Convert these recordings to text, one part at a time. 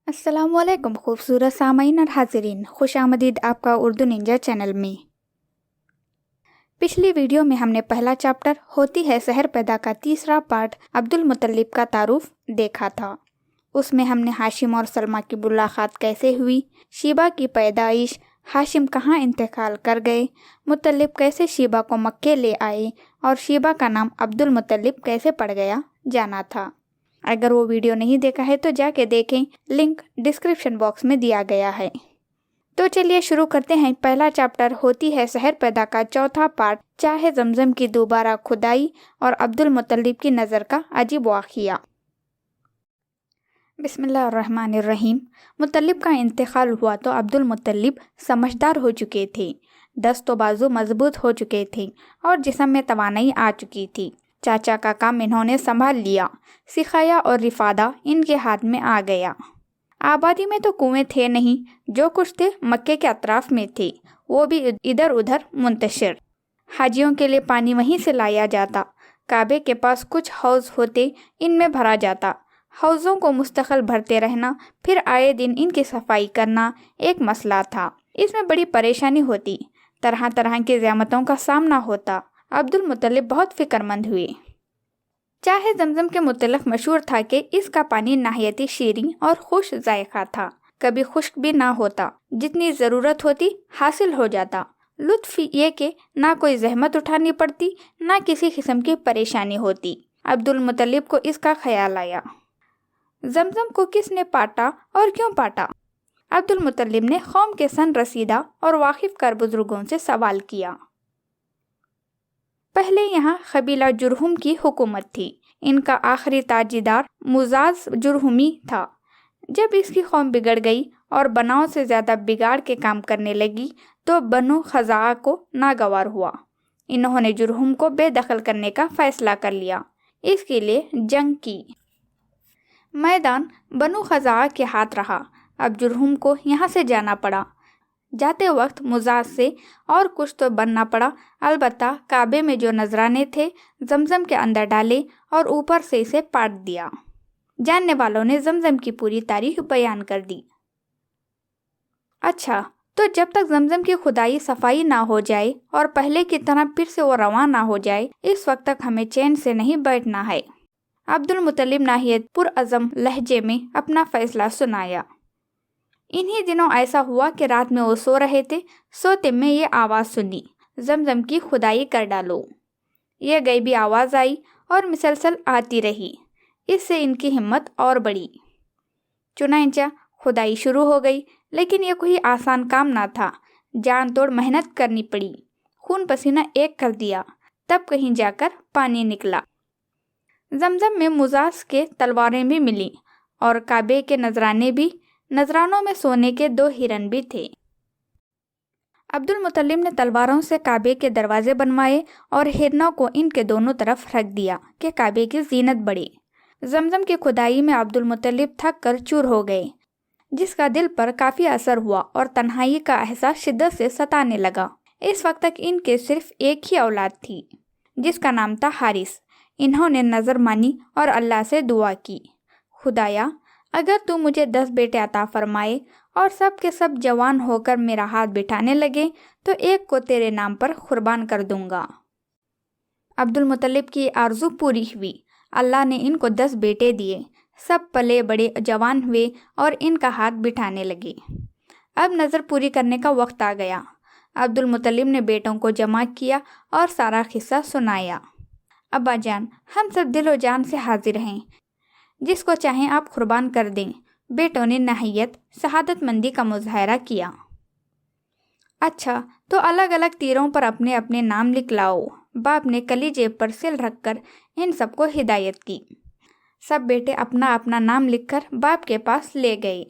अस्सलाम वालेकुम खूबसूरत सामाईन और हाजिरीन, खुश आमदीद आपका उर्दू निंजा चैनल में। पिछली वीडियो में हमने पहला चैप्टर होती है सहर पैदा का तीसरा पार्ट अब्दुल मुत्तलिब का तारुफ देखा था। उसमें हमने हाशिम और सलमा की मुलाकात कैसे हुई, शीबा की पैदाइश, हाशिम कहाँ इंतकाल कर गए, मुत्तलिब कैसे शीबा को मक्के ले आए और शीबा का नाम अब्दुल मुत्तलिब कैसे पड़ गया जाना था। अगर वो वीडियो नहीं देखा है तो जाके देखें, लिंक डिस्क्रिप्शन बॉक्स में दिया गया है। तो चलिए शुरू करते हैं। पहला चैप्टर होती है सहर पैदा का चौथा पार्ट चाहे जमजम की दोबारा खुदाई और अब्दुल मुत्तलिब की नज़र का अजीब वाक़िया। बिस्मिल्लाहिर्रहमानिर्रहीम। मुत्तलिब का इंतकाल हुआ तो अब्दुल मुत्तलिब समझदार हो चुके थे, दस्त व बाजू मजबूत हो चुके थे और जिस्म में तवानाई आ चुकी थी। चाचा का काम इन्होंने संभाल लिया, सिखाया और रिफादा इनके हाथ में आ गया। आबादी में तो कुएं थे नहीं, जो कुछ थे मक्के के अतराफ में थे, वो भी इधर उधर मुंतशिर। हाजियों के लिए पानी वहीं से लाया जाता। काबे के पास कुछ हौज होते, इनमें भरा जाता। हौज़ों को मुस्तकिल भरते रहना, फिर आए दिन इनकी सफाई करना एक मसला था। इसमें बड़ी परेशानी होती, तरह तरह की ज़हमतों का सामना होता। अब्दुल मुत्तलिब बहुत फिक्रमंद हुए। चाहे जमजम के मुतल्लिक़ मशहूर था कि इसका पानी नहायती शीरीं और खुश जायका था, कभी खुश्क भी ना होता, जितनी ज़रूरत होती हासिल हो जाता। लुत्फ़ ये कि ना कोई जहमत उठानी पड़ती, ना किसी किस्म की परेशानी होती। अब्दुल मुत्तलिब को इसका ख्याल आया, जमजम को किसने पाटा और क्यों पाटा। अब्दुल मुत्तलिब ने कौम के सन रसीदा और वाकिफ़ कर बुजुर्गों से सवाल किया। पहले यहाँ कबीला जुरहुम की हुकूमत थी। इनका आखिरी ताजीदार मुजाज जुरहुमी था। जब इसकी कौम बिगड़ गई और बनाव से ज़्यादा बिगाड़ के काम करने लगी तो बनु खज़ा को नागवार हुआ। इन्होंने जुरहुम को बेदखल करने का फैसला कर लिया। इसके लिए जंग की। मैदान बनु खज़ा के हाथ रहा। अब जुरहुम को यहाँ से जाना पड़ा। जाते वक्त मुजाज से और कुछ तो बनना पड़ा। अलबत्ता काबे में जो नजराने थे जमजम के अंदर डाले और ऊपर से इसे पाट दिया। जानने वालों ने जमजम की पूरी तारीख बयान कर दी। अच्छा, तो जब तक जमजम की खुदाई सफाई ना हो जाए और पहले की तरह फिर से वो रवां ना हो जाए, इस वक्त तक हमें चैन से नहीं बैठना है। अब्दुल मुत्तलिब नाहियत पुरअज़म लहजे में अपना फैसला सुनाया। इन्हीं दिनों ऐसा हुआ कि रात में वो सो रहे थे। सोते में ये आवाज़ सुनी, जमजम की खुदाई कर डालो। ये गैबी आवाज़ आई और मुसलसल आती रही। इससे इनकी हिम्मत और बढ़ी। चुनांचा खुदाई शुरू हो गई, लेकिन ये कोई आसान काम ना था। जान तोड़ मेहनत करनी पड़ी, खून पसीना एक कर दिया, तब कहीं जाकर पानी निकला। जमजम में मुजाज के तलवारें भी मिली और काबे के नजराने भी। नजरानों में सोने के 2 हिरन भी थे। अब्दुल मुत्तलिब ने तलवारों से काबे के दरवाजे बनवाए और हिरनों को इनके दोनों तरफ रख दिया कि काबे की जीनत बढ़े। जमजम की खुदाई में अब्दुल मुत्तलिब थक कर चूर हो गए, जिसका दिल पर काफ़ी असर हुआ और तन्हाई का एहसास शिद्दत से सताने लगा। इस वक्त तक इनके सिर्फ एक ही औलाद थी, जिसका नाम था हारिस। इन्होंने नज़र मानी और अल्लाह से दुआ की, खुदाया अगर तू मुझे 10 बेटे अता फरमाए और सब के सब जवान होकर मेरा हाथ बिठाने लगे तो एक को तेरे नाम पर कुर्बान कर दूंगा। अब्दुल मुत्तलिब की आरज़ू पूरी हुई। अल्लाह ने इनको 10 बेटे दिए। सब पले बड़े जवान हुए और इनका हाथ बिठाने लगे। अब नज़र पूरी करने का वक्त आ गया। अब्दुल मुत्तलिब ने बेटों को जमा किया और सारा किस्सा सुनाया। अब्बा जान, हम सब दिलो जान से हाजिर हैं, जिसको चाहें आप कुर्बान कर दें। बेटों ने नहायत शहादतमंदी का मुजाहरा किया। अच्छा, तो अलग अलग तीरों पर अपने अपने नाम लिख लाओ। बाप ने कलीजे पर सिल रखकर इन सबको हिदायत की। सब बेटे अपना अपना नाम लिखकर बाप के पास ले गए।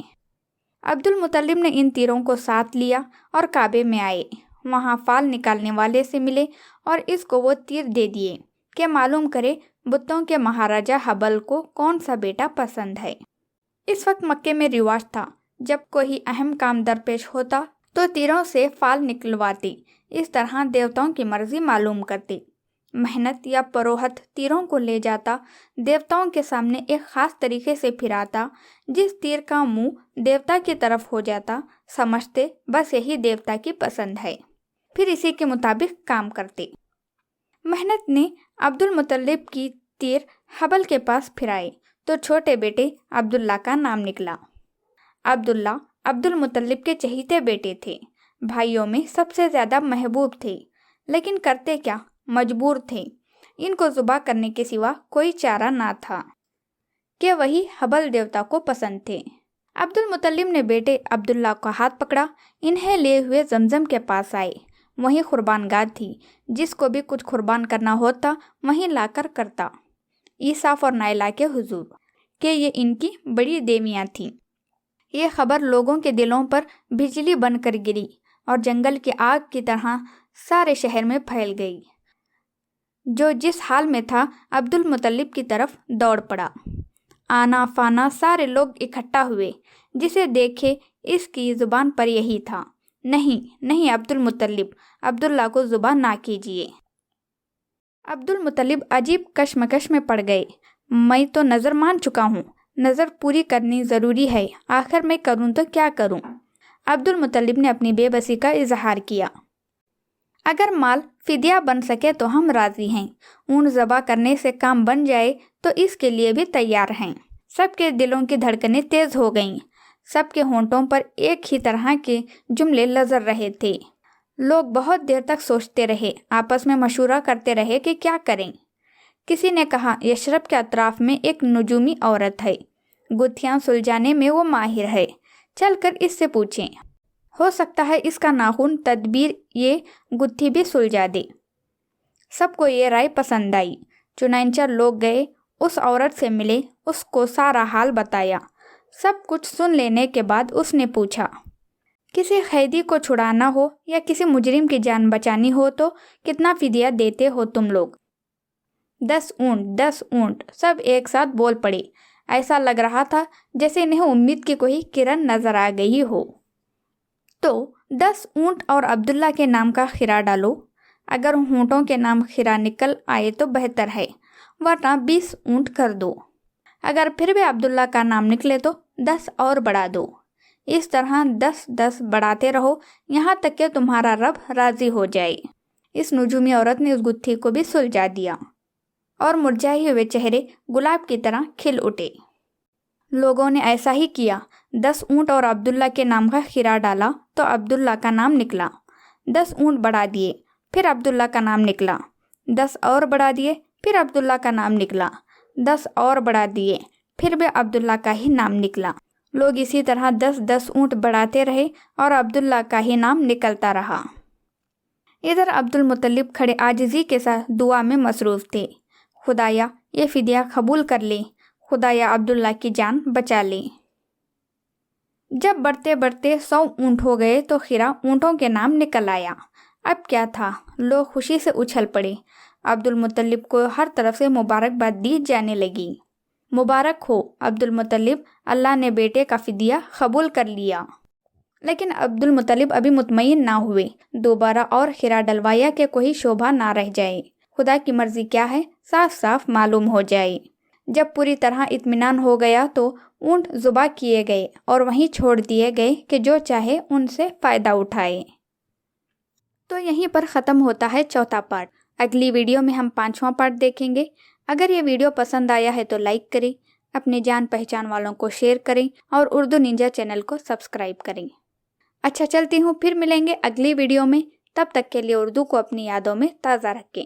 अब्दुल मुत्तलिब ने इन तीरों को साथ लिया और काबे में आए। वहाँ फाल निकालने वाले से मिले और इसको वो तीर दे दिए कि मालूम करे बुतों के महाराजा हबल को कौन सा बेटा पसंद है। इस वक्त मक्के में रिवाज था, जब कोई अहम काम दरपेश होता तो तीरों से फाल निकलवाती। इस तरह देवताओं की मर्जी मालूम करती। मेहनत या परोहत तीरों को ले जाता, देवताओं के सामने एक खास तरीके से फिराता। जिस तीर का मुंह देवता की तरफ हो जाता, समझते बस यही देवता की पसंद है, फिर इसी के मुताबिक काम करते। मेहनत ने अब्दुल मुतल्लिब की तीर हबल के पास फिराए तो छोटे बेटे अब्दुल्ला का नाम निकला। अब्दुल्ला अब्दुल मुतल्लिब के चहीते बेटे थे, भाइयों में सबसे ज्यादा महबूब थे, लेकिन करते क्या, मजबूर थे। इनको जुबा करने के सिवा कोई चारा ना था कि वही हबल देवता को पसंद थे। अब्दुल मुतल्लिब ने बेटे अब्दुल्ला का हाथ पकड़ा, इन्हें लिए हुए जमजम के पास आए। वहीं कुर्बानगाह थी, जिसको भी कुछ कुर्बान करना होता वहीं लाकर करता। ईसाफ और नाइला के हुजूर कि ये इनकी बड़ी देवियाँ थीं। ये खबर लोगों के दिलों पर बिजली बनकर गिरी और जंगल की आग की तरह सारे शहर में फैल गई। जो जिस हाल में था अब्दुल मुतल्लिब की तरफ दौड़ पड़ा। आना फाना सारे लोग इकट्ठा हुए। जिसे देखे इसकी जुबान पर यही था, नहीं नहीं अब्दुल मुतल्लिब, अब्दुल्ला को जुबान ना कीजिए। अब्दुल मुतल्लिब अजीब कश्मकश में पड़ गए। मैं तो नज़र मान चुका हूँ, नज़र पूरी करनी ज़रूरी है, आखिर मैं करूँ तो क्या करूँ। अब्दुल मुतल्लिब ने अपनी बेबसी का इजहार किया। अगर माल फिदिया बन सके तो हम राज़ी हैं, ऊन ज़बा करने से काम बन जाए तो इसके लिए भी तैयार हैं। सबके दिलों की धड़कनें तेज़ हो गईं। सबके होंठों पर एक ही तरह के जुमले लजर रहे थे। लोग बहुत देर तक सोचते रहे, आपस में मशवरा करते रहे कि क्या करें। किसी ने कहा, यशरब के अतराफ में एक नजूमी औरत है, गुत्थियाँ सुलझाने में वो माहिर है, चलकर इससे पूछें, हो सकता है इसका नाखून तदबीर ये गुत्थी भी सुलझा दे। सबको ये राय पसंद आई। चुनांचा लोग गए, उस औरत से मिले, उसको सारा हाल बताया। सब कुछ सुन लेने के बाद उसने पूछा, किसी कैदी को छुड़ाना हो या किसी मुजरिम की जान बचानी हो तो कितना फिदिया देते हो तुम लोग? 10 ऊंट 10 ऊंट, सब एक साथ बोल पड़े। ऐसा लग रहा था जैसे इन्हें उम्मीद की कोई किरण नजर आ गई हो। तो 10 ऊंट और अब्दुल्ला के नाम का खिरा डालो। अगर ऊँटों के नाम खिरा निकल आए तो बेहतर है, वरना 20 ऊंट कर दो। अगर फिर भी अब्दुल्ला का नाम निकले तो 10 और बढ़ा दो। इस तरह 10-10 बढ़ाते रहो, यहाँ तक कि तुम्हारा रब राजी हो जाए। इस नजूमी औरत ने उस गुत्थी को भी सुलझा दिया और मुरझाए हुए चेहरे गुलाब की तरह खिल उठे। लोगों ने ऐसा ही किया। 10 ऊंट और अब्दुल्ला के नाम का खिरा डाला तो अब्दुल्ला का नाम निकला। 10 ऊंट बढ़ा दिए, फिर अब्दुल्ला का नाम निकला। 10 और बढ़ा दिए, फिर अब्दुल्ला का नाम निकला। 10 और बढ़ा दिए, फिर भी अब्दुल्ला का ही नाम निकला। लोग इसी तरह 10-10 ऊंट बढ़ाते रहे और अब्दुल्ला का ही नाम निकलता रहा। इधर अब्दुल मुतल्लिब खड़े आजिज़ी के साथ दुआ में मसरूफ़ थे। खुदाया ये फिदिया कबूल कर ले, खुदाया अब्दुल्ला की जान बचा ले। जब बढ़ते बढ़ते 100 ऊंट हो गए तो खिरा ऊँटों के नाम निकल आया। अब क्या था, लोग खुशी से उछल पड़े। अब्दुल मुतल्लिब को हर तरफ से मुबारकबाद दी जाने लगी। मुबारक हो अब्दुल मुतल्लिब, अल्लाह ने बेटे का फिदिया कबूल कर लिया। लेकिन अब्दुल मुतल्लिब अभी मुतमईन ना हुए। दोबारा और खिरा डलवाया कि कोई शोभा ना रह जाए। खुदा की मर्जी क्या है साफ साफ मालूम हो जाए। जब पूरी तरह इत्मीनान हो गया तो ऊँट ज़ुबा किए गए और वहीं छोड़ दिए गए कि जो चाहे उनसे फ़ायदा उठाए। तो यहीं पर ख़त्म होता है चौथा पार्ट। अगली वीडियो में हम 5वां पार्ट देखेंगे। अगर ये वीडियो पसंद आया है तो लाइक करें, अपने जान पहचान वालों को शेयर करें और उर्दू निंजा चैनल को सब्सक्राइब करें। अच्छा चलती हूँ, फिर मिलेंगे अगली वीडियो में। तब तक के लिए उर्दू को अपनी यादों में ताज़ा रखें।